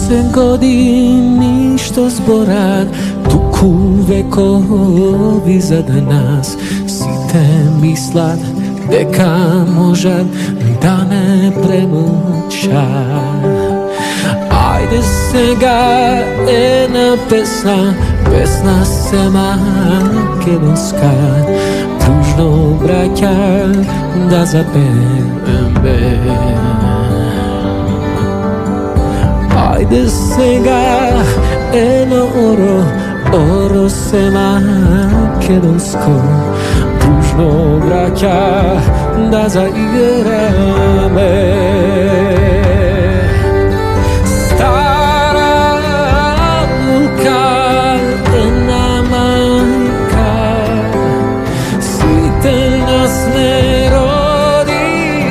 се години што зборат туку векови за нас. Сите мислат дека можат да не премълчат. Ајде сега една песна, песна се македонска, дружно браќа да запееме. Ајде сега едно оро се македонско, дружно браќа да заиграме. Стара лука една мајка, сите нас не родила.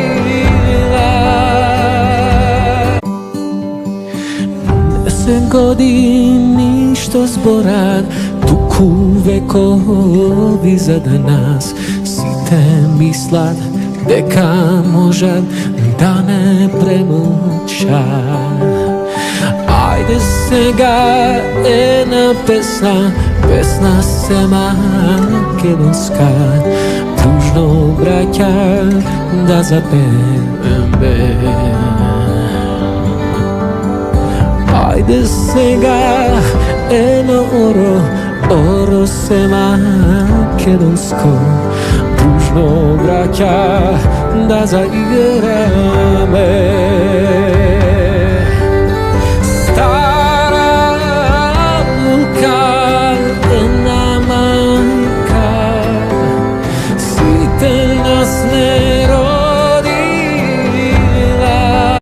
се години што зборат туку векови за нас. Сите мислат дека можат да не премълчат. Ајде сега една песна, песна се македонска, дружно браќа да запееме. Ајде сега едно оро се македонско, дружно браќа да заиграме.